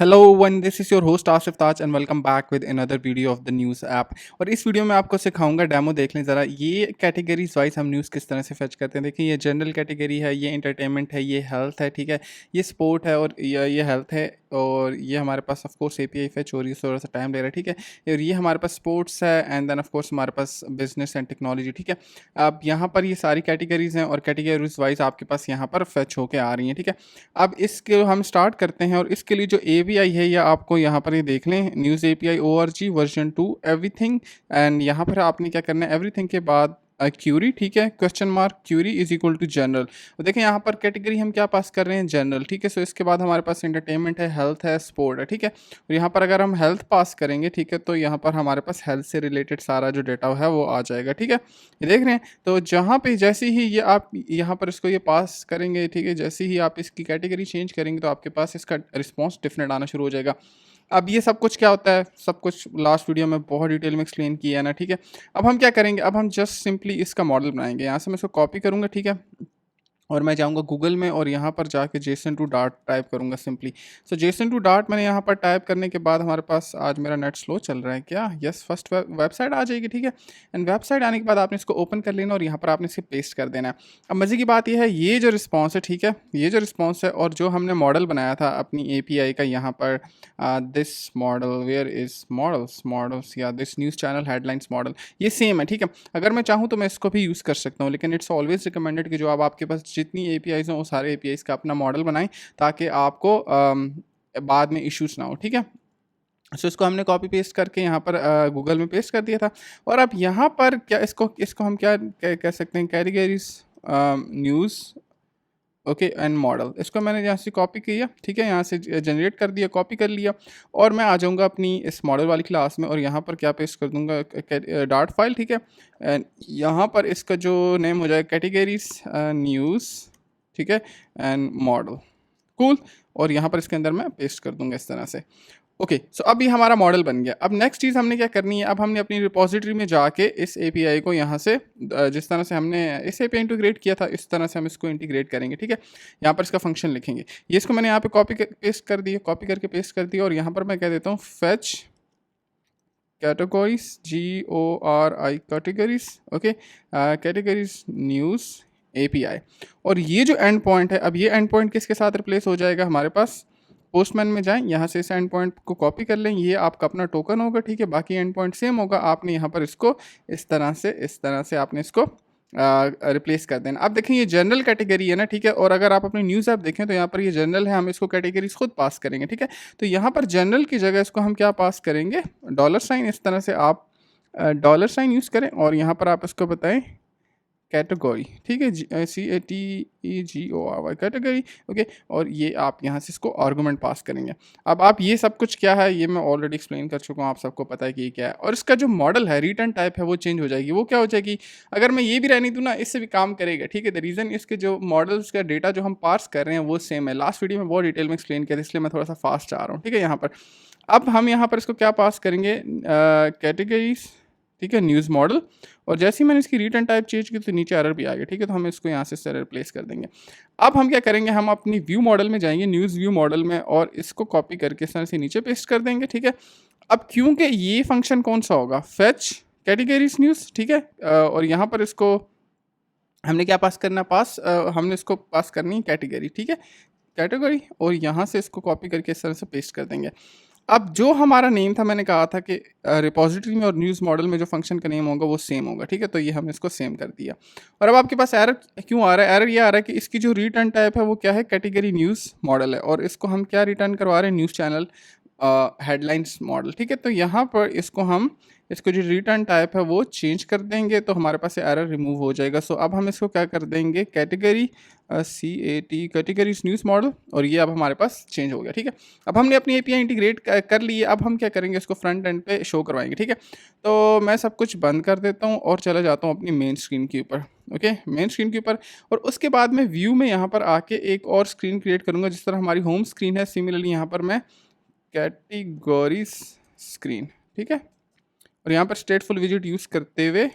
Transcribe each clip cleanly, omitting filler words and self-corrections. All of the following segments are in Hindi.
Hello one this is your host Asif Taj and welcome back with another video of the news app. और इस वीडियो में आपको सिखाऊंगा, डेमो देख लें ज़रा, ये कैटेगरीज वाइज हम न्यूज़ किस तरह से फेच करते हैं। देखिए, ये जनरल कैटेगरी है, ये इंटरटेनमेंट है, ये हेल्थ है, ठीक है, ये स्पोर्ट है और ये हेल्थ है। और ये हमारे पास ऑफ कोर्स एपीआई फेच हो रही है, थोड़ा सा टाइम ले रहा है, ठीक है। और ये हमारे पास स्पोर्ट्स है एंड देन ऑफ कोर्स हमारे पास बिजनेस एंड टेक्नोलॉजी, ठीक है। अब यहाँ पर ये सारी कैटेगरीज हैं और कैटेगरीज वाइज आपके पास यहाँ पर फेच होके आ रही हैं, ठीक है। अब इसके हम स्टार्ट करते हैं और इसके लिए जो एपीआई है, या आपको यहाँ पर ये देख लें, news API ORG version 2 everything. And यहाँ पर आपने क्या करना है, एवरीथिंग के बाद क्यूरी, ठीक है, question mark query is equal to general. तो देखें यहाँ पर कैटेगरी हम क्या पास कर रहे हैं, जनरल, ठीक है। सो इसके बाद हमारे पास एंटरटेनमेंट है, हेल्थ है, स्पोर्ट है, ठीक है। और यहाँ पर अगर हम हेल्थ पास करेंगे, ठीक है, तो यहाँ पर हमारे पास हेल्थ से रिलेटेड सारा जो डेटा है वो आ जाएगा, ठीक है। ये देख रहे हैं। तो जहाँ पे जैसे ही ये आप यहाँ पर इसको ये पास करेंगे, ठीक है, जैसे ही आप इसकी कैटेगरी चेंज करेंगे तो आपके पास इसका रिस्पॉन्स डिफरेंट आना शुरू हो जाएगा। अब ये सब कुछ क्या होता है, सब कुछ लास्ट वीडियो में बहुत डिटेल में एक्सप्लेन किया है ना, ठीक है। अब हम क्या करेंगे, अब हम जस्ट सिंपली इसका मॉडल बनाएंगे। यहाँ से मैं इसको कॉपी करूँगा, ठीक है, और मैं जाऊँगा गूगल में और यहाँ पर जाके जेसन टू डार्ट टाइप करूँगा simply. So JSON to Dart मैंने यहाँ पर टाइप करने के बाद हमारे पास, आज मेरा नेट स्लो चल रहा है क्या, यस, फर्स्ट वेबसाइट आ जाएगी, ठीक है। एंड वेबसाइट आने के बाद आपने इसको ओपन कर लेना और यहाँ पर आपने इसे पेस्ट कर देना है। अब मज़े की बात यह है, ये जो रिस्पॉन्स है, ठीक है, ये जो रिस्पॉन्स है और जो हमने मॉडल बनाया था अपनी एपीआई का, यहाँ पर this model, where is models या this news channel headlines model, ये सेम है, ठीक है। अगर मैं चाहूँ तो मैं इसको भी यूज़ कर सकता हूँ, लेकिन इट्स ऑलवेज रिकमेंडेड कि जो अब आपके पास जितनी एपीआईज़ हों वो सारे एपीआईज़ का अपना मॉडल बनाएं, ताकि आपको बाद में इश्यूज़ ना हो, ठीक है। सो इसको हमने कॉपी पेस्ट करके यहाँ पर गूगल में पेस्ट कर दिया था। और अब यहाँ पर क्या इसको इसको हम क्या कह सकते हैं, categories news, okay, and model. इसको मैंने यहाँ से कॉपी किया, ठीक है, यहाँ से जनरेट कर दिया, कॉपी कर लिया। और मैं आ जाऊँगा अपनी इस मॉडल वाली क्लास में और यहाँ पर क्या पेस्ट कर दूँगा, डार्ट फाइल, ठीक है। एंड यहाँ पर इसका जो नेम हो जाएगा कैटेगरीज न्यूज़, ठीक है, एंड मॉडल, कूल। और यहाँ पर इसके अंदर मैं पेस्ट कर दूँगा इस तरह से। ओके, सो अब ये हमारा मॉडल बन गया। अब नेक्स्ट चीज़ हमने क्या करनी है, अब हमने अपनी रिपोजिटरी में जाके इस एपीआई को यहाँ से जिस तरह से हमने इस एपीआई इंटीग्रेट किया था, इस तरह से हम इसको इंटीग्रेट करेंगे, ठीक है। यहाँ पर इसका फंक्शन लिखेंगे। ये इसको मैंने यहाँ पे पेस्ट कर दिया, कॉपी करके पेस्ट कर दिया। और यहाँ पर मैं कह देता हूँ fetch categories, GORI categories, okay, categories news API. और ये जो एंड पॉइंट है, अब ये एंड पॉइंट किसके साथ रिप्लेस हो जाएगा, हमारे पास पोस्टमैन में जाएं, यहाँ से इस एंड पॉइंट को कॉपी कर लें, ये आपका अपना टोकन होगा, ठीक है। बाकी एंड पॉइंट सेम होगा, आपने यहाँ पर इसको इस तरह से आपने इसको रिप्लेस कर देना। अब देखें, ये जनरल कैटेगरी है ना, ठीक है। और अगर आप अपनी न्यूज़ ऐप देखें तो यहाँ पर ये जनरल है, हम इसको कैटेगरीज खुद पास करेंगे, ठीक है। तो यहाँ पर जनरल की जगह इसको हम क्या पास करेंगे, $, इस तरह से आप $, यूज़ करें और यहाँ पर आप इसको बताएं कैटेगरी, ठीक है, CATEGORY कैटेगरी, ओके। और ये आप यहाँ से इसको आर्गूमेंट पास करेंगे। अब आप ये सब कुछ क्या है, ये मैं ऑलरेडी एक्सप्लेन कर चुका हूँ, आप सबको पता है कि ये क्या है। और इसका जो मॉडल है, रिटर्न टाइप है, वो चेंज हो जाएगी। वो क्या हो जाएगी, अगर मैं ये भी रहने दूँ ना, इससे भी काम करेगा, ठीक है। द रीज़न, इसके जो मॉडल्स का डेटा जो हम पास कर रहे हैं वो सेम है। लास्ट वीडियो में बहुत डिटेल में एक्सप्लेन किया था, इसलिए मैं थोड़ा सा फास्ट आ रहा हूँ, ठीक है। यहाँ पर अब हम यहाँ पर इसको क्या पास करेंगे, कैटेगरीज, ठीक है, न्यूज़ मॉडल। और जैसे ही मैंने इसकी रिटर्न टाइप चेंज की तो नीचे एरर भी आ गया, ठीक है। तो हम इसको यहाँ से सर रिप्लेस कर देंगे। अब हम क्या करेंगे, हम अपनी व्यू मॉडल में जाएंगे, न्यूज़ व्यू मॉडल में, और इसको कॉपी करके इस तरह से नीचे पेस्ट कर देंगे, ठीक है। अब क्योंकि ये फंक्शन कौन सा होगा, फेच कैटेगरीज न्यूज़, ठीक है। और यहाँ पर इसको हमने क्या पास करना, हमने इसको पास करनी है कैटेगरी, ठीक है, कैटेगरी। और यहाँ से इसको कॉपी करके इस तरह से पेस्ट कर देंगे। अब जो हमारा नेम था, मैंने कहा था कि रिपॉजिटरी में और न्यूज़ मॉडल में जो फंक्शन का नेम होगा वो सेम होगा, ठीक है। तो ये हमने इसको सेम कर दिया। और अब आपके पास एरर क्यों आ रहा है, एरर ये आ रहा है कि इसकी जो रिटर्न टाइप है वो क्या है, कैटेगरी न्यूज़ मॉडल है। और इसको हम क्या रिटर्न करवा रहे हैं, न्यूज़ चैनल हेडलाइंस मॉडल, ठीक है। तो यहाँ पर इसको जो रिटर्न टाइप है वो चेंज कर देंगे, तो हमारे पास एरर रिमूव हो जाएगा। सो अब हम इसको क्या कर देंगे, category CAT categories news model. और ये अब हमारे पास चेंज हो गया, ठीक है। अब हमने अपनी एपीआई इंटीग्रेट कर ली है। अब हम क्या करेंगे, इसको फ्रंट एंड पे शो करवाएंगे, ठीक है। तो मैं सब कुछ बंद कर देता हूँ और चला जाता हूँ अपनी मेन स्क्रीन के ऊपर, ओके, मेन स्क्रीन के ऊपर। और उसके बाद मैं व्यू में यहाँ पर आके एक और स्क्रीन क्रिएट करूँगा, जिस तरह हमारी होम स्क्रीन है, सिमिलरली यहाँ पर मैं कैटेगरीज स्क्रीन, ठीक है। और यहाँ पर स्टेटफुल विजिट यूज़ करते हुए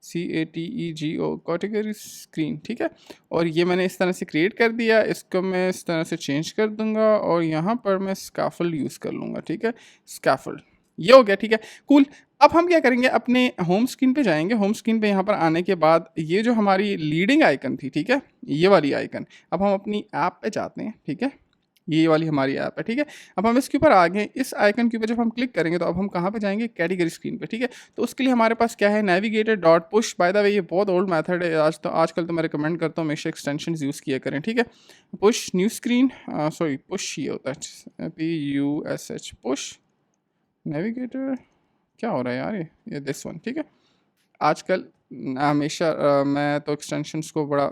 CATEGO कैटेगरी स्क्रीन, ठीक है। और ये मैंने इस तरह से क्रिएट कर दिया, इसको मैं इस तरह से चेंज कर दूंगा और यहाँ पर मैं स्कैफोल्ड यूज़ कर लूँगा, ठीक है। स्कैफोल्ड, ये हो गया, ठीक है, कूल। अब हम क्या करेंगे, अपने होम स्क्रीन पे जाएंगे। होम स्क्रीन पे यहाँ पर आने के बाद ये जो हमारी लीडिंग आइकन थी, ठीक है, ये वाली आइकन, अब हम अपनी ऐप पे जाते हैं, ठीक है। ये वाली हमारी ऐप है, ठीक है। अब हम इसके ऊपर आ गए, इस आइकन के ऊपर जब हम क्लिक करेंगे तो अब हम कहाँ पे जाएंगे, कैटेगरी स्क्रीन पे, ठीक है। तो उसके लिए हमारे पास क्या है, navigator dot push. By the way ये बहुत ओल्ड मेथड है, आजकल तो मैं रिकमेंड करता हूँ हमेशा एक्सटेंशन यूज़ किया करें, ठीक है। Push new screen, sorry push ये होता है PUSH, पुश नेविगेटर। क्या हो रहा है यार, ये दिस वन, ठीक है। आजकल हमेशा मैं तो एक्सटेंशंस को बड़ा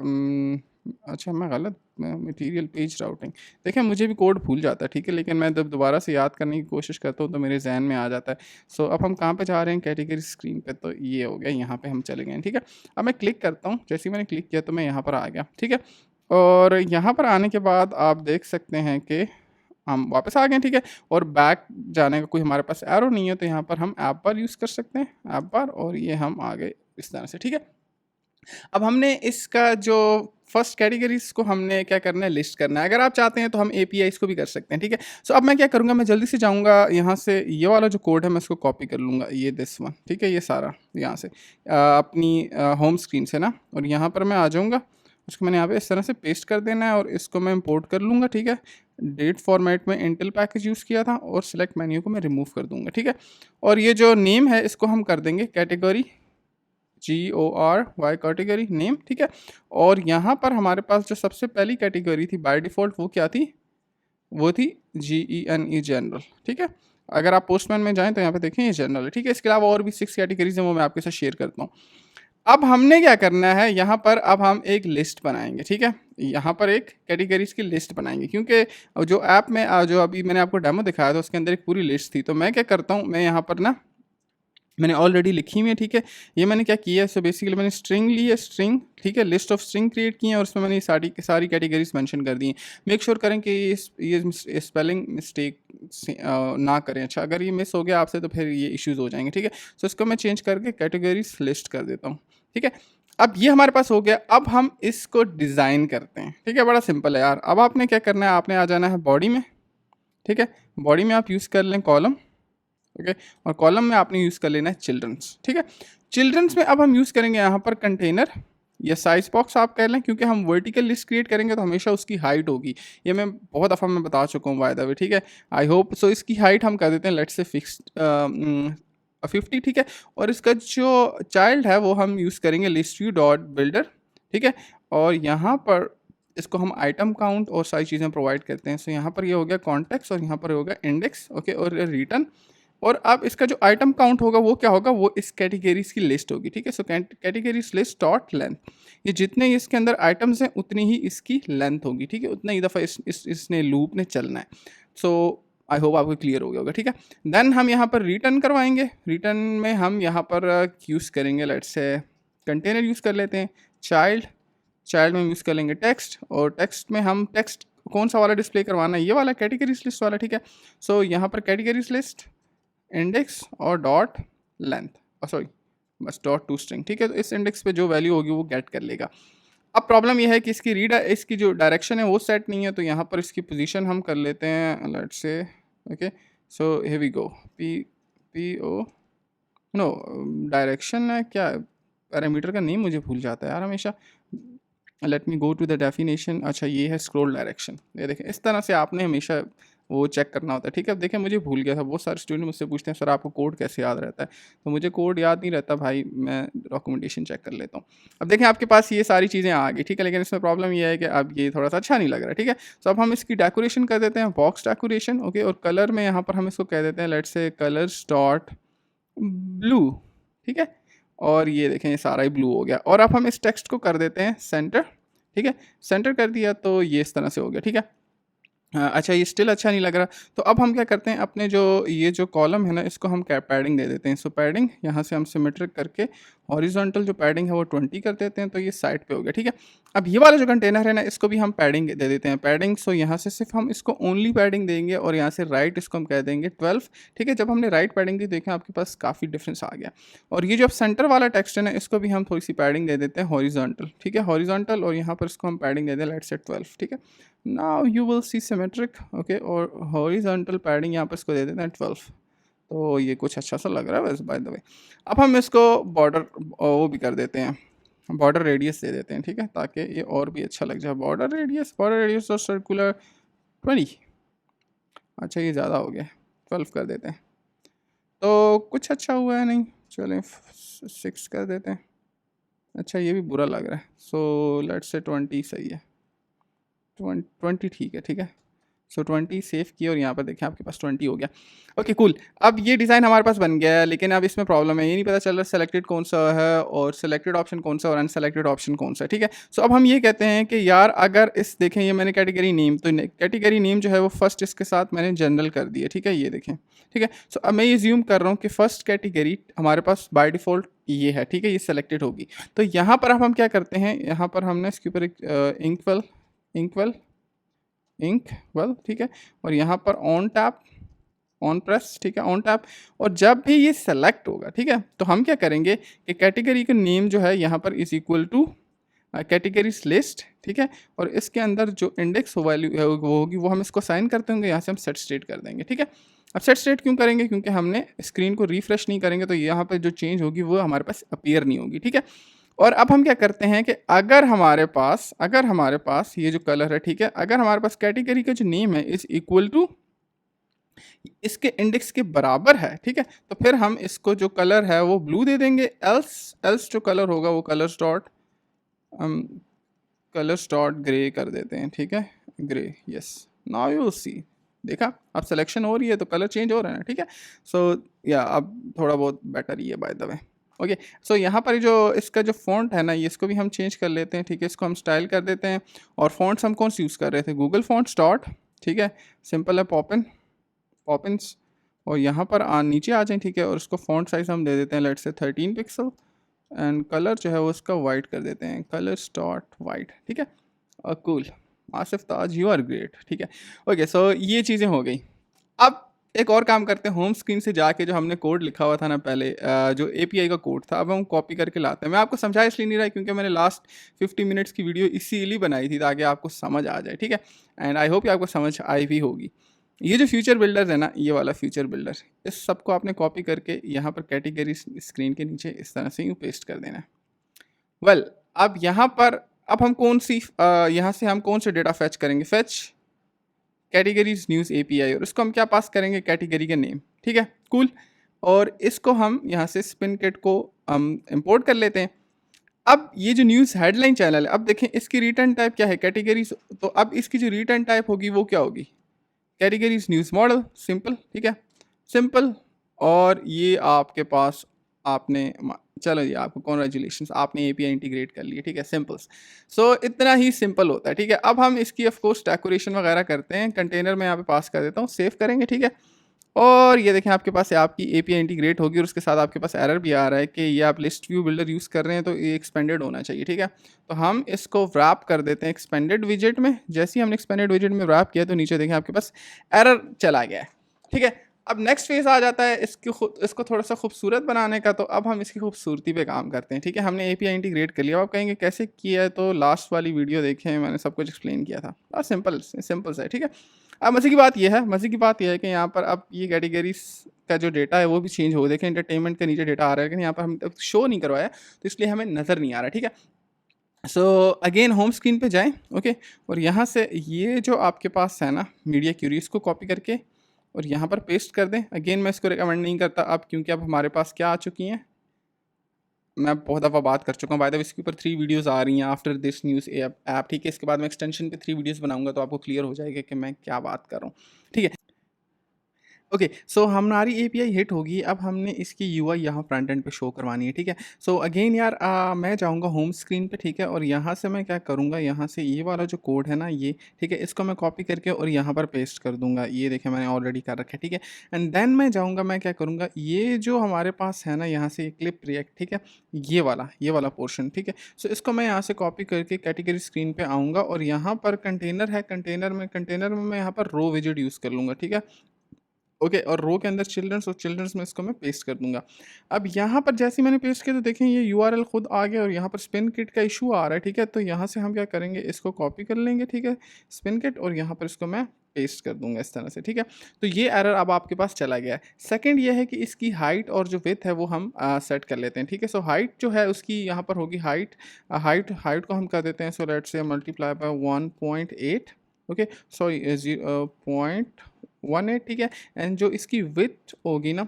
अच्छा मैं गलत, मटेरियल पेज राउटिंग, देखिए मुझे भी कोड भूल जाता है, ठीक है, लेकिन मैं जब दोबारा से याद करने की कोशिश करता हूँ तो मेरे जहन में आ जाता है। सो अब हम कहाँ पे जा रहे हैं, कैटेगरी स्क्रीन पे, तो ये हो गया, यहाँ पे हम चले गए, ठीक है। अब मैं क्लिक करता हूँ, जैसे ही मैंने क्लिक किया तो मैं यहाँ पर आ गया, ठीक है। और यहाँ पर आने के बाद आप देख सकते हैं कि हम वापस आ गए, ठीक है। और बैक जाने का कोई हमारे पास एरो नहीं है, तो यहाँ पर हम ऐप बार यूज़ कर सकते हैं, ऐप बार, और ये हम आ गए इस तरह से, ठीक है। अब हमने इसका जो फर्स्ट कैटेगरीज को हमने क्या करना है, लिस्ट करना है। अगर आप चाहते हैं तो हम APIs को भी कर सकते हैं, ठीक है। सो अब मैं क्या करूँगा, मैं जल्दी से जाऊँगा यहाँ से, ये वाला जो कोड है मैं इसको कॉपी कर लूँगा, ये दिस वन, ठीक है, ये सारा यहाँ से अपनी होम स्क्रीन से ना, और यहाँ पर मैं आ जाऊँगा, उसको मैंने यहाँ पे इस तरह से पेस्ट कर देना है और इसको मैं इंपोर्ट कर लूँगा, ठीक है। डेट फॉर्मेट में इंटेल पैकेज यूज़ किया था और सिलेक्ट मेन्यू को मैं रिमूव कर दूँगा, ठीक है। और ये जो नेम है इसको हम कर देंगे कैटेगरी, GORY कैटेगरी नेम, ठीक है। और यहाँ पर हमारे पास जो सबसे पहली कैटेगरी थी बाय डिफ़ॉल्ट, वो क्या थी, वो थी GENE जनरल, ठीक है। अगर आप पोस्टमैन में जाएँ तो यहाँ पे देखें ये जनरल है, ठीक है। इसके अलावा और भी 6 कैटेगरीज हैं, वो मैं आपके साथ शेयर करता हूँ। अब हमने क्या करना है, यहाँ पर अब हम एक लिस्ट बनाएंगे, ठीक है। यहाँ पर एक कैटेगरीज की लिस्ट बनाएंगे, क्योंकि जो ऐप में जो अभी मैंने आपको डेमो दिखाया था उसके अंदर एक पूरी लिस्ट थी। तो मैं क्या करता हूँ, मैं यहाँ पर ना मैंने ऑलरेडी लिखी हुई है, ठीक है। ये मैंने क्या किया है, सो बेसिकली मैंने स्ट्रिंग ली है, स्ट्रिंग, ठीक है, लिस्ट ऑफ स्ट्रिंग क्रिएट की है और उसमें मैंने सारी कैटेगरीज मेंशन कर दी हैं। मेक श्योर करें कि ये स्पेलिंग मिस्टेक ना करें। अच्छा, अगर ये मिस हो गया आपसे तो फिर ये इश्यूज़ हो जाएंगे, ठीक है। सो इसको मैं चेंज करके कैटेगरीज लिस्ट कर देता हूँ, ठीक है। अब ये हमारे पास हो गया। अब हम इसको डिज़ाइन करते हैं, ठीक है। बड़ा सिंपल है यार। अब आपने क्या करना है, आपने आ जाना है बॉडी में, ठीक है। बॉडी में आप यूज़ कर लें कॉलम, ओके। और कॉलम में आपने यूज़ कर लेना है चिल्ड्रंस, ठीक है। चिल्ड्रंस में अब हम यूज़ करेंगे यहाँ पर कंटेनर या साइज बॉक्स आप कह लें, क्योंकि हम वर्टिकल लिस्ट क्रिएट करेंगे तो हमेशा उसकी हाइट होगी। ये मैं बहुत दफ़ा मैं बता चुका हूँ बाय द वे, ठीक है। I hope so. इसकी हाइट हम कर देते हैं लेट्स से फिक्स्ड 50, ठीक है। और इसका जो चाइल्ड है वो हम यूज़ करेंगे लिस्ट व्यू डॉट बिल्डर, ठीक है। और यहाँ पर इसको हम आइटम काउंट और सारी चीज़ें प्रोवाइड करते हैं। सो यहाँ पर ये हो गया कॉन्टेक्स्ट और यहाँ पर हो गया इंडेक्स, ओके, और रिटर्न। और अब इसका जो आइटम काउंट होगा वो क्या होगा, वो इस कैटेगरीज की लिस्ट होगी, ठीक है। सो कैटेगरीज लिस्ट डॉट लेंथ, ये जितने इसके अंदर आइटम्स हैं उतनी ही इसकी लेंथ होगी, ठीक है। उतना ही दफ़ा इसने लूप ने चलना है। सो आई होप आपको क्लियर हो गया होगा, ठीक है। देन हम यहाँ पर रिटर्न करवाएंगे। रिटर्न में हम यहाँ पर यूज़ करेंगे, लेट्स से कंटेनर यूज़ कर लेते हैं। चाइल्ड में यूज़ कर लेंगे टेक्स्ट, और टेक्स्ट में हम टेक्स्ट कौन सा वाला डिस्प्ले करवाना है, ये वाला कैटेगरीज लिस्ट वाला, ठीक है। सो यहाँ पर कैटेगरीज लिस्ट इंडेक्स और डॉट लेंथ, सॉरी बस डॉट टू स्ट्रिंग, ठीक है। तो इस इंडेक्स पे जो वैल्यू होगी वो गेट कर लेगा। अब प्रॉब्लम यह है कि इसकी जो डायरेक्शन है वो सेट नहीं है, तो यहाँ पर इसकी पोजीशन हम कर लेते हैं, let's say, okay. So here we go, PO no direction है क्या, पैरामीटर का नेम मुझे भूल जाता है यार हमेशा। Let me go to the definition. अच्छा, ये है स्क्रॉल डायरेक्शन। ये देखें, इस तरह से आपने हमेशा वो चेक करना होता है, ठीक है। अब देखें, मुझे भूल गया था। बहुत सारे स्टूडेंट मुझसे पूछते हैं सर आपको कोड कैसे याद रहता है, तो मुझे कोड याद नहीं रहता भाई, मैं डॉक्यूमेंटेशन चेक कर लेता हूँ। अब देखें आपके पास ये सारी चीज़ें आ गई, ठीक है, लेकिन इसमें प्रॉब्लम ये है कि अब ये थोड़ा सा अच्छा नहीं लग रहा है, ठीक है। तो अब हम इसकी डेकोरेशन कर देते हैं, बॉक्स डेकोरेशन, ओके। और कलर में यहाँ पर हम इसको कह देते हैं लेट्स से कलर्स डॉट ब्लू, ठीक है। और ये देखें ये सारा ही ब्लू हो गया। और अब हम इस टेक्स्ट को कर देते हैं सेंटर, ठीक है। सेंटर कर दिया तो ये इस तरह से हो गया, ठीक है। अच्छा, ये स्टिल अच्छा नहीं लग रहा, तो अब हम क्या करते हैं, अपने जो ये जो कॉलम है ना इसको हम पैडिंग दे देते हैं। सो पैडिंग यहाँ से हम सिमेट्रिक करके हॉरिजॉन्टल जो पैडिंग है वो 20 कर देते हैं, तो ये साइड पे हो गया, ठीक है। अब ये वाला जो कंटेनर है ना, इसको भी हम पैडिंग दे देते हैं, पैडिंग। सो यहाँ से सिर्फ हम इसको ओनली पैडिंग देंगे और यहाँ से राइट इसको हम कह देंगे 12, ठीक है। जब हमने राइट पैडिंग दी, देखें आपके पास काफ़ी डिफरेंस आ गया। और ये जो अब सेंटर वाला टेक्स्ट है ना, इसको भी हम थोड़ी सी पैडिंग दे देते हैं हॉरिजॉन्टल, ठीक है, हॉरिजॉन्टल, और यहाँ पर इसको हम पैडिंग दे दें लेट्स से 12, ठीक है। Now you will see symmetric, okay, और हॉरिजॉन्टल पैडिंग यहाँ पर इसको दे देते हैं 12। तो ये कुछ अच्छा सा लग रहा है वैसे बाय द वे। अब हम इसको बॉर्डर वो भी कर देते हैं, बॉर्डर रेडियस दे देते हैं, ठीक है, ताकि ये और भी अच्छा लग जाए। बॉर्डर रेडियस और सर्कुलर 20, अच्छा ये ज़्यादा हो गया, 12 कर देते हैं। तो कुछ अच्छा हुआ है नहीं, चलें 6 कर देते हैं। अच्छा ये भी बुरा लग रहा है, सो लेट्स से 20 सही है, 20 ठीक है, ठीक है। सो 20 सेव किया और यहाँ पर देखें आपके पास 20 हो गया। ओके कूल, अब ये डिज़ाइन हमारे पास बन गया है, लेकिन अब इसमें प्रॉब्लम है, ये नहीं पता चल रहा सेलेक्टेड कौन सा है और सेलेक्टेड ऑप्शन कौन सा और अनसेलेक्टेड ऑप्शन कौन सा है, ठीक है। सो अब हम ये कहते हैं कि यार अगर इस देखें ये मैंने कैटेगरी नेम, तो कैटेगरी नेम जो है वो फर्स्ट इसके साथ मैंने जनरल कर दिया, ठीक है, ये देखें, ठीक है। सो अब मैं ये ज्यूम कर रहा हूँ कि फर्स्ट कैटेगरी हमारे पास बाय डिफ़ॉल्ट ये है, ठीक है, ये सेलेक्टेड होगी। तो यहाँ पर अब हम क्या करते हैं, यहाँ पर हमने इसके ऊपर एक इंक वेल, ठीक है, और यहाँ पर ऑन टैप, ऑन प्रेस, ठीक है, ऑन टैप। और जब भी ये सेलेक्ट होगा, ठीक है, तो हम क्या करेंगे कि कैटेगरी का नेम जो है यहाँ पर is equal two categories list, ठीक है, और इसके अंदर जो इंडेक्स वैल्यू है वो होगी, वो हम इसको साइन करते होंगे, यहाँ से हम सेट स्टेट कर देंगे, ठीक है। अब सेट स्टेट क्यों करेंगे, क्योंकि हमने स्क्रीन को रिफ्रेश नहीं करेंगे तो यहाँ पर जो चेंज होगी वो हमारे पास अपीयर नहीं होगी, ठीक है। और अब हम क्या करते हैं कि अगर हमारे पास ये जो कलर है, ठीक है, अगर हमारे पास कैटेगरी का जो नेम है इज इक्वल टू इसके इंडेक्स के बराबर है, ठीक है, तो फिर हम इसको जो कलर है वो ब्लू दे देंगे। एल्स जो कलर होगा वो कलर्स डॉट ग्रे कर देते हैं, ठीक है, grey, yes. Now you see, देखा अब सिलेक्शन हो रही है तो कलर चेंज हो रहा है ना, ठीक है। सो या अब थोड़ा बहुत बेटर ही है by the way. Okay, so यहाँ पर जो इसका जो फ़ॉन्ट है ना, ये इसको भी हम चेंज कर लेते हैं, ठीक है, इसको हम स्टाइल कर देते हैं। और फ़ॉन्ट्स हम कौन सी यूज़ कर रहे थे, गूगल फ़ॉन्ट्स डॉट, ठीक है, सिंपल है पॉपिन्स। और यहाँ पर नीचे आ जाएं, ठीक है, और उसको फ़ॉन्ट साइज़ हम दे देते हैं लेट्स से 13 पिक्सल, एंड कलर जो है वो उसका वाइट कर देते हैं, कलर्स डॉट वाइट, ठीक है। और cool, Asif Taj you are great, ठीक है। ओके, सो ये चीज़ें हो गई। अब एक और काम करते हैं, होम स्क्रीन से जाके जो हमने कोड लिखा हुआ था ना पहले, जो एपीआई का कोड था, अब हम कॉपी करके लाते हैं। मैं आपको समझा इसलिए नहीं रहा क्योंकि मैंने लास्ट 50 मिनट्स की वीडियो इसीलिए बनाई थी ताकि आपको समझ आ जाए, ठीक है, एंड आई होप कि आपको समझ आई भी होगी। ये जो फ्यूचर बिल्डर है ना, ये वाला फ्यूचर बिल्डर, इस सब को आपने कॉपी करके यहाँ पर कैटेगरी स्क्रीन के नीचे इस तरह से यूँ पेस्ट कर देना है। वेल, अब यहाँ पर अब हम यहाँ से हम कौन से डेटा फेच करेंगे, फेच कैटेगरीज न्यूज़ एपीआई, और इसको हम क्या पास करेंगे, कैटेगरी का नेम, ठीक है, कूल। और इसको हम यहाँ से स्पिन किट को हम इंपोर्ट कर लेते हैं। अब ये जो न्यूज़ हेडलाइन चैनल है, अब देखें इसकी रिटर्न टाइप क्या है, कैटेगरीज। तो अब इसकी जो रिटर्न टाइप होगी वो क्या होगी, कैटेगरीज न्यूज़ मॉडल, सिंपल, ठीक है, सिंपल। और ये आपके पास आपने चलो जी आपको कॉन्ग्रेचुलेशन, आपने एपीआई इंटीग्रेट कर लिया, ठीक है, सिंपल। सो इतना ही सिंपल होता है, ठीक है। अब हम इसकी ऑफ कोर्स डेकोरेशन वगैरह करते हैं, कंटेनर में यहाँ पे पास कर देता हूँ, सेव करेंगे, ठीक है। और ये देखें आपके पास आपकी एपीआई इंटीग्रेट होगी और उसके साथ आपके पास एरर भी आ रहा है कि ये आप लिस्ट व्यू बिल्डर यूज़ कर रहे हैं तो ये एक्सपेंडेड होना चाहिए, ठीक है। तो हम इसको व्रैप कर देते हैं एक्सपेंडेड विजेट में। जैसे ही हमने एक्सपेंडेड विजेट में व्रैप किया तो नीचे देखें आपके पास एरर चला गया है, ठीक है। अब नेक्स्ट फेज़ आ जाता है इसको थोड़ा सा खूबसूरत बनाने का। तो अब हम इसकी खूबसूरती पे काम करते हैं, ठीक है। हमने एपीआई इंटीग्रेट कर लिया। अब आप कहेंगे कैसे किया है, तो लास्ट वाली वीडियो देखें, मैंने सब कुछ एक्सप्लेन किया था। बस सिंपल सा है, ठीक है। अब मज़े की बात यह है कि यहाँ पर अब ये कैटेगरीज का जो डेटा है वो भी चेंज हो, देखें एंटरटेनमेंट का नीचे डेटा आ रहा है, लेकिन यहाँ पर हम शो नहीं करवाया तो इसलिए हमें नज़र नहीं आ रहा, ठीक है। सो अगेन होम स्क्रीन पे जाएं, ओके, और यहाँ से ये जो आपके पास है ना मीडिया क्यूरीज को कॉपी करके और यहाँ पर पेस्ट कर दें। अगेन मैं इसको रिकमेंड नहीं करता अब, क्योंकि अब हमारे पास क्या आ चुकी हैं, मैं बहुत दफ़ा बात कर चुका हूँ। बाय द वे इसके ऊपर 3 वीडियोस आ रही हैं आफ्टर दिस न्यूज़ ऐप, ठीक है। इसके बाद मैं एक्सटेंशन पे 3 वीडियोस बनाऊंगा तो आपको क्लियर हो जाएगा कि मैं क्या बात कर रहा हूँ, ठीक है। ओके, सो हमारी एपीआई हिट होगी। अब हमने इसकी यूआई यहाँ फ्रंट एंड पे शो करवानी है, ठीक है। सो अगेन यार मैं जाऊँगा होम स्क्रीन पे, ठीक है, और यहाँ से मैं क्या करूँगा, यहाँ से ये वाला जो कोड है ना ये, ठीक है, इसको मैं कॉपी करके और यहाँ पर पेस्ट कर दूँगा। ये देखिए मैंने ऑलरेडी कर रखा है, ठीक है। एंड देन मैं जाऊँगा, मैं क्या करूँगा, ये जो हमारे पास है ना यहाँ से ये क्लिप रिएक्ट, ठीक है, ये वाला पोर्शन, ठीक है। सो इसको मैं यहाँ से कॉपी करके कैटेगरी स्क्रीन पे आऊँगा और यहाँ पर कंटेनर है, कंटेनर में मैं यहाँ पर रो विजेट यूज़ कर लूँगा, ठीक है। ओके, और रो के अंदर चिल्ड्रंस और चिल्ड्रंस में इसको मैं पेस्ट कर दूंगा। अब यहाँ पर जैसे ही मैंने पेस्ट किया तो देखें ये यूआरएल खुद आ गया और यहाँ पर स्पिन किट का इशू आ रहा है, ठीक है। तो यहाँ से हम क्या करेंगे, इसको कॉपी कर लेंगे, ठीक है, स्पिन किट, और यहाँ पर इसको मैं पेस्ट कर दूंगा इस तरह से, ठीक है। तो ये एरर अब आपके पास चला गया है। सेकंड ये है कि इसकी हाइट और जो विड्थ है वो हम सेट कर लेते हैं, ठीक है। सो हाइट जो है उसकी यहाँ पर होगी हाइट को हम कर देते हैं, so let's say multiply by 1.8, okay, sorry 0.18, ठीक है। एंड जो इसकी विथ होगी ना,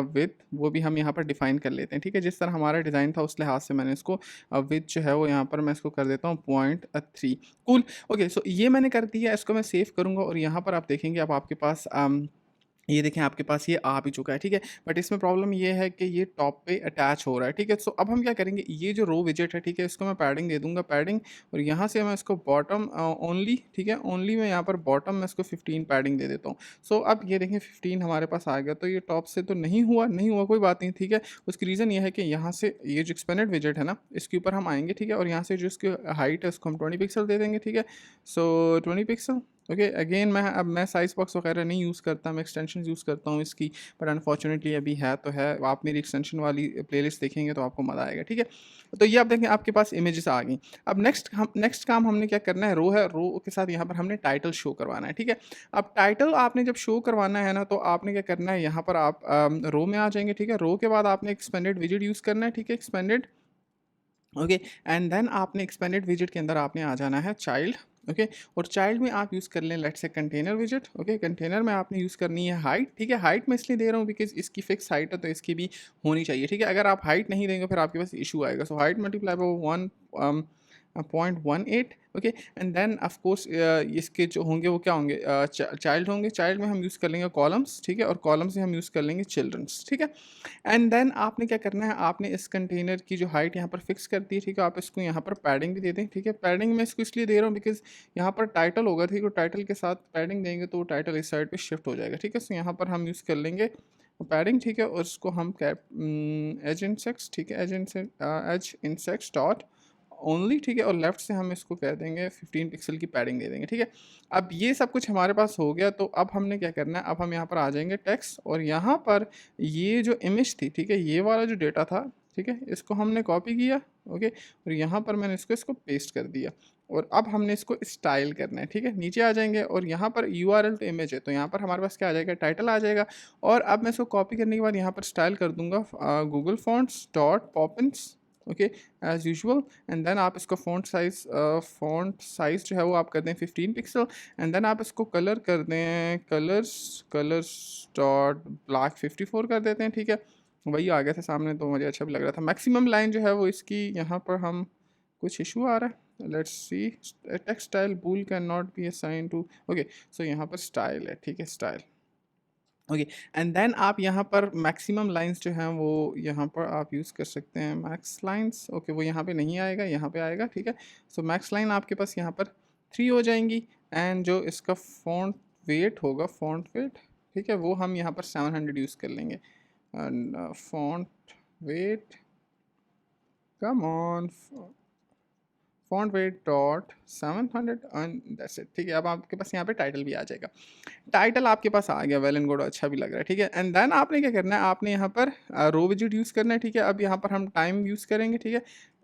विथ वो भी हम यहाँ पर डिफाइन कर लेते हैं, ठीक है। जिस तरह हमारा डिज़ाइन था उस लिहाज से मैंने इसको विथ जो है वो यहाँ पर मैं इसको कर देता हूँ 0.3। कूल, ओके, सो ये मैंने कर दिया। इसको मैं सेव करूँगा और यहाँ पर आप देखेंगे अब आपके पास ये देखें आपके पास ये आ भी चुका है, ठीक है। बट इसमें प्रॉब्लम ये है कि ये टॉप पे अटैच हो रहा है, ठीक है। सो अब हम क्या करेंगे, ये जो रो विजेट है, ठीक है, इसको मैं पैडिंग दे दूंगा, पैडिंग, और यहाँ से मैं इसको बॉटम ओनली, ठीक है, ओनली मैं यहाँ पर बॉटम में इसको 15 पैडिंग दे देता हूँ। सो अब ये देखें 15 हमारे पास आ गया। तो ये टॉप से तो नहीं हुआ कोई बात नहीं, ठीक है। उसकी रीज़न ये है कि यहाँ से ये जो एक्सपेंडेड विजेट है ना इसके ऊपर हम आएंगे, ठीक है, और यहाँ से जो इसकी हाइट है उसको हम 20 पिक्सल दे देंगे, ठीक है। सो 20 पिक्सल, ओके। अगेन मैं साइज बॉक्स वगैरह नहीं यूज़ करता, मैं एक्सटेंशन यूज़ करता हूँ इसकी, बट अनफॉर्चुनेटली अभी है तो है। आप मेरी एक्सटेंशन वाली प्लेलिस्ट देखेंगे तो आपको मज़ा आएगा, ठीक है। तो ये आप देखें आपके पास इमेजेस आ गई। अब नेक्स्ट काम हमने क्या करना है, रो के साथ यहाँ पर हमने टाइटल शो करवाना है, ठीक है। अब टाइटल आपने जब शो करवाना है ना तो आपने क्या करना है, यहाँ पर आप रो में आ जाएंगे, ठीक है। रो के बाद आपने एक्सपेंडेड विजेट यूज़ करना है, ठीक है, एक्सपेंडेड, ओके। एंड देन आपने एक्सपेंडेड विजेट के अंदर आपने आ जाना है चाइल्ड, ओके। और चाइल्ड में आप यूज़ कर लें let's say container विजेट, okay. Container में आपने यूज़ करनी है हाइट, ठीक है। हाइट मैं इसलिए दे रहा हूँ बिकॉज इसकी फिक्स हाइट है तो इसकी भी होनी चाहिए, ठीक है। अगर आप हाइट नहीं देंगे फिर आपके पास इशू आएगा। So height multiply by 1.18, okay. And then of course इसके जो होंगे वो क्या होंगे, चाइल्ड होंगे। चाइल्ड में हम यूज़ कर लेंगे कॉलम्स, ठीक है, और कॉलम से हम यूज़ कर लेंगे चिल्ड्रंस, ठीक है। एंड देन आपने क्या करना है, आपने इस कंटेनर की जो हाइट यहाँ पर फिक्स कर दी है, ठीक है। आप इसको यहाँ पर पैडिंग भी दे दें, ठीक है। पैडिंग मैं इसको इसलिए दे रहा हूँ बिकॉज यहाँ पर टाइटल होगा, ठीक है। टाइटल के साथ पैडिंग देंगे तो टाइटल इस साइड पे शिफ्ट हो जाएगा, ठीक है। सो यहाँ पर हम यूज़ कर लेंगे पैडिंग, ठीक है, और इसको हम कैप एज इंसेक्स, ठीक है, एज इंसेक्स डॉट ओनली, ठीक है, और लेफ्ट से हम इसको कह देंगे 15 पिक्सल की पैडिंग दे देंगे, ठीक है। अब ये सब कुछ हमारे पास हो गया। तो अब हमने क्या करना है, अब हम यहाँ पर आ जाएंगे टेक्स्ट, और यहाँ पर ये जो इमेज थी, ठीक है, ये वाला जो डेटा था, ठीक है, इसको हमने कॉपी किया, ओके, और यहाँ पर मैंने इसको पेस्ट कर दिया। और अब हमने इसको स्टाइल करना है, ठीक है। नीचे आ जाएंगे और यहाँ पर यूआरएल तो इमेज है तो यहाँ पर हमारे पास क्या आ जाएगा, टाइटल आ जाएगा। और अब मैं इसको कॉपी करने के बाद यहाँ पर स्टाइल कर दूंगा Google fonts dot Poppins, okay, as usual. And then आप इसको फ़ॉन्ट साइज़ जो है वो आप कर दें 15 पिक्सल। एंड देन आप इसको कलर कर दें कलर्स डॉट ब्लैक 54 कर देते हैं, ठीक है। वही आ गया था सामने तो मुझे अच्छा भी लग रहा था। मैक्सिमम लाइन जो है वो इसकी यहाँ पर हम कुछ इशू आ रहा है, let's see, text style bool can not be assign to, okay. So यहाँ पर स्टाइल है, ठीक है, स्टाइल, ओके। एंड देन आप यहाँ पर मैक्सिमम लाइंस जो हैं वो यहाँ पर आप यूज़ कर सकते हैं, मैक्स लाइंस, ओके। वो यहाँ पे नहीं आएगा, यहाँ पे आएगा, ठीक है। सो मैक्स लाइन आपके पास यहाँ पर 3 हो जाएंगी। एंड जो इसका फ़ॉन्ट वेट होगा, फ़ॉन्ट वेट, ठीक है, वो हम यहाँ पर 700 यूज़ कर लेंगे। And font weight, come on, font weight dot 700 and that's it, ठीक है। अब आपके पास यहाँ पे टाइटल भी आ जाएगा। टाइटल आपके पास आ गया, वेल एंड गुड, अच्छा भी लग रहा है, ठीक है। एंड देन आपने क्या करना है, आपने यहाँ पर रो विजिट यूज़ करना है, ठीक है। अब यहाँ पर हम टाइम यूज़ करेंगे, ठीक है,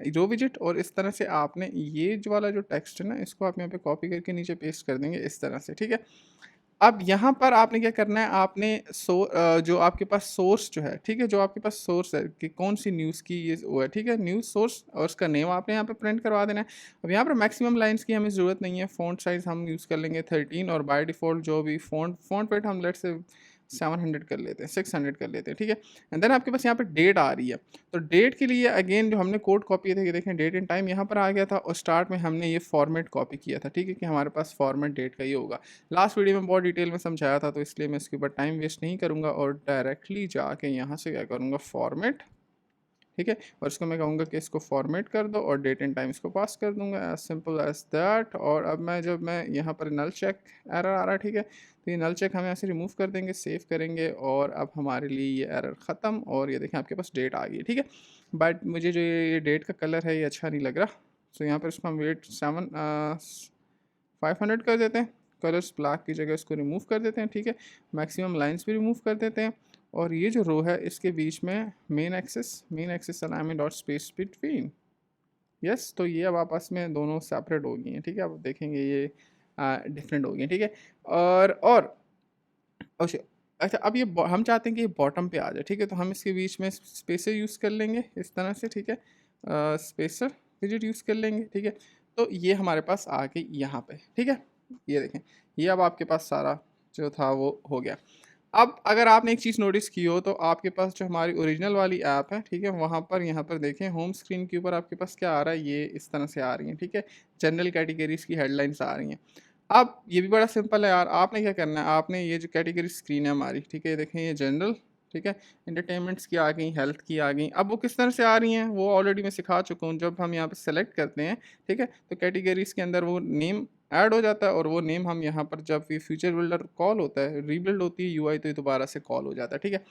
रो विजिट, और इस तरह से आपने ये जो वाला जो टेक्स्ट है ना इसको आप यहाँ पे कॉपी करके नीचे पेस्ट कर देंगे इस तरह से, ठीक है। अब यहाँ पर आपने क्या करना है, आपने जो आपके पास सोर्स जो है, ठीक है, जो आपके पास सोर्स है कि कौन सी न्यूज़ की ये वो है, ठीक है, न्यूज़ सोर्स, और उसका नेम आपने यहाँ पे प्रिंट करवा देना है। अब यहाँ पर मैक्सिमम लाइंस की हमें ज़रूरत नहीं है। फ़ॉन्ट साइज़ हम यूज़ कर लेंगे 13, और बाय डिफ़ॉल्ट जो भी फ़ॉन्ट वेट हम लेट से 700 कर लेते हैं, 600 कर लेते हैं, ठीक है। एंड देन आपके पास यहाँ पे डेट आ रही है, तो डेट के लिए अगेन जो हमने कोड कॉपी किया था, ये देखें डेट एंड टाइम यहाँ पर आ गया था, और स्टार्ट में हमने ये फॉर्मेट कॉपी किया था, ठीक है, कि हमारे पास फॉर्मेट डेट का ही होगा। लास्ट वीडियो में बहुत डिटेल में समझाया था, तो इसलिए मैं इसके ऊपर टाइम वेस्ट नहीं करूँगा और डायरेक्टली जाके यहाँ से क्या करूँगा, फॉर्मेट, ठीक है, और इसको मैं कहूँगा कि इसको फॉर्मेट कर दो और डेट एंड टाइम इसको पास कर दूंगा, एज सिंपल एज दैट। और अब जब मैं यहाँ पर नल चेक एरर आ रहा है, ठीक है, तो ये नल चेक हम यहाँ से रिमूव कर देंगे, सेव करेंगे, और अब हमारे लिए ये एरर ख़त्म, और ये देखें आपके पास डेट आ गई है, ठीक है। बट मुझे जो ये डेट का कलर है ये अच्छा नहीं लग रहा, तो यहाँ पर इसको हम वेट 500 कर देते हैं, कलर्स ब्लैक की जगह इसको रिमूव कर देते हैं, ठीक है, मैक्सिमम लाइंस भी रिमूव कर देते हैं, और ये जो रो है इसके बीच में main axis alignment dot space between, yes, तो ये अब आपस में दोनों सेपरेट हो गई हैं, ठीक है, अब देखेंगे ये डिफरेंट हो गई हैं, ठीक है। और अच्छा अच्छा, अब ये हम चाहते हैं कि ये बॉटम पे आ जाए, ठीक है, तो हम इसके बीच में स्पेसर यूज़ कर लेंगे इस तरह से, ठीक है, स्पेसर विजिट यूज़ कर लेंगे, ठीक है। तो ये हमारे पास आ गई यहाँ पे, ठीक है, ये देखें, ये अब आपके पास सारा जो था वो हो गया। अब अगर आपने एक चीज़ नोटिस की हो, तो आपके पास जो हमारी ओरिजिनल वाली ऐप है, ठीक है, वहाँ पर यहाँ पर देखें होम स्क्रीन के ऊपर आपके पास क्या आ रहा है, ये इस तरह से आ रही हैं, ठीक है, जनरल कैटेगरीज़ की हेडलाइंस आ रही हैं। अब ये भी बड़ा सिंपल है यार, आपने क्या करना है, आपने ये जो कैटेगरी स्क्रीन है हमारी, ठीक है, ये देखें ये जनरल, ठीक है, एंटरटेनमेंट्स की आ गई, हेल्थ की आ गई। अब वो किस तरह से आ रही हैं वो ऑलरेडी मैं सिखा चुका हूँ, जब हम यहाँ पे सेलेक्ट करते हैं, ठीक है, तो कैटेगरीज़ के अंदर वो नेम ऐड हो जाता है, और वो नेम हम यहाँ पर जब ये फ्यूचर बिल्डर कॉल होता है, रीबिल्ड होती है यूआई, तो ये दोबारा से कॉल हो जाता है, ठीक है।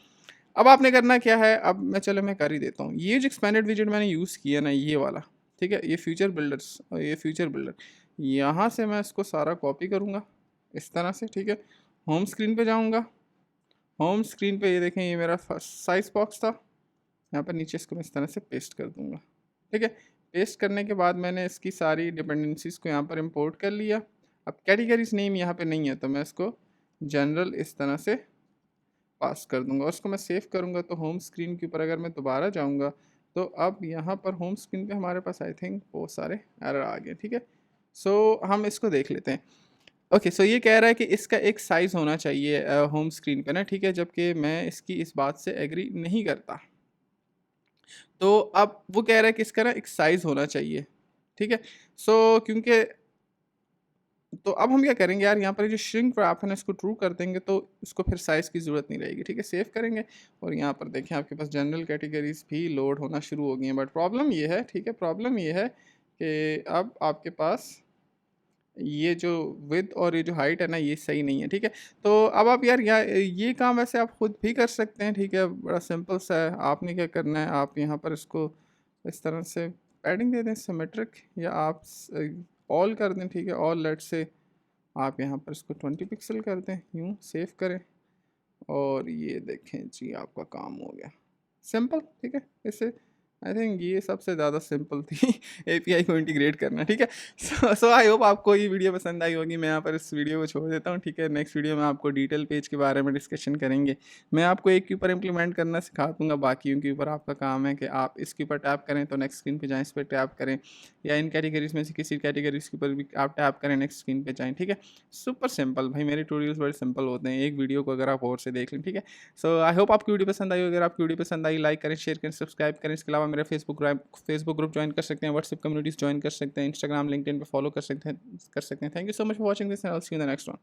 अब आपने करना क्या है, अब मैं चलो मैं कर ही देता हूँ, ये जो एक्सपेंडेड विजेट मैंने यूज़ किया ना, ये वाला, ठीक है, ये फ्यूचर बिल्डर्स, ये फ्यूचर बिल्डर, यहाँ से मैं इसको सारा कॉपी करूँगा इस तरह से, ठीक है, होम स्क्रीन पे जाऊँगा, होम स्क्रीन पे ये देखें ये मेरा साइज बॉक्स था, यहाँ पर नीचे इसको मैं इस तरह से पेस्ट कर दूँगा, ठीक है। पेस्ट करने के बाद मैंने इसकी सारी डिपेंडेंसीज़ को यहाँ पर इंपोर्ट कर लिया। अब कैटेगरीज नेम यहाँ पे नहीं है, तो मैं इसको जनरल इस तरह से पास कर दूंगा, और उसको मैं सेव करूँगा, तो होम स्क्रीन के ऊपर अगर मैं दोबारा जाऊँगा, तो अब यहाँ पर होम स्क्रीन पे हमारे पास आई थिंक बहुत सारे एरर आ गए, ठीक है। सो हम इसको देख लेते हैं। ओके, सो ये कह रहा है कि इसका एक साइज़ होना चाहिए होम स्क्रीन पे ना, ठीक है, जबकि मैं इसकी इस बात से एग्री नहीं करता। तो अब वो कह रहा है कि इसका ना एक साइज़ होना चाहिए, ठीक है। सो क्योंकि तो अब हम क्या करेंगे यार, यहाँ पर जो श्रिंक रैप है ना, इसको ट्रू कर देंगे, तो इसको फिर साइज़ की ज़रूरत नहीं रहेगी, ठीक है, सेव करेंगे, और यहाँ पर देखें आपके पास जनरल कैटेगरीज भी लोड होना शुरू हो गई हैं। बट प्रॉब्लम ये है, ठीक है, प्रॉब्लम ये है कि अब आपके पास ये जो विड्थ और ये जो हाइट है ना, ये सही नहीं है, ठीक है। तो अब आप यार ये काम वैसे आप खुद भी कर सकते हैं, ठीक है, बड़ा सिंपल सा है। आपने क्या करना है, आप यहाँ पर इसको इस तरह से पैडिंग दे दें सिमेट्रिक, या आप ऑल कर दें, ठीक है, ऑल लेट से आप यहाँ पर इसको 20 पिक्सल कर दें, यूँ सेव करें, और ये देखें जी आपका काम हो गया सिंपल, ठीक है। इससे आई थिंक ये सबसे ज़्यादा सिंपल थी एपीआई को इंटीग्रेट करना, ठीक है। सो आई होप आपको ये वीडियो पसंद आई होगी। मैं यहाँ पर इस वीडियो को छोड़ देता हूँ, ठीक है। नेक्स्ट वीडियो में आपको डिटेल पेज के बारे में डिस्कशन करेंगे। मैं आपको एक के ऊपर इंप्लीमेंट करना सिखा दूँगा, बाकियों के ऊपर आपका काम है कि आप इसके ऊपर टैप करें तो नेक्स्ट स्क्रीन पर जाएँ, इस पर टैप करें, या इन कैटेगरीज में से किसी कैटेगरीज के ऊपर भी आप टैप करें, नेक्स्ट स्क्रीन पर जाएँ, ठीक है। सुपर सिंपल भाई, मेरे ट्यूटोरियल्स बड़े सिंपल होते हैं, एक वीडियो को अगर आप और से देख लें, ठीक है। सो आई होप आपकी वीडियो पसंद आई। अगर आपकी वीडियो पसंद आई, लाइक करें, शेयर करें, सब्सक्राइब करें। इसके अलावा मेरा फेसबुक ग्रुप ज्वाइन कर सकते हैं, व्हाट्सएप कम्युनिटीज़ ज्वाइन कर सकते हैं, इंस्टाग्राम लिंक्डइन पे फॉलो कर सकते हैं। Thank you so much for watching this and I will see you in the next one.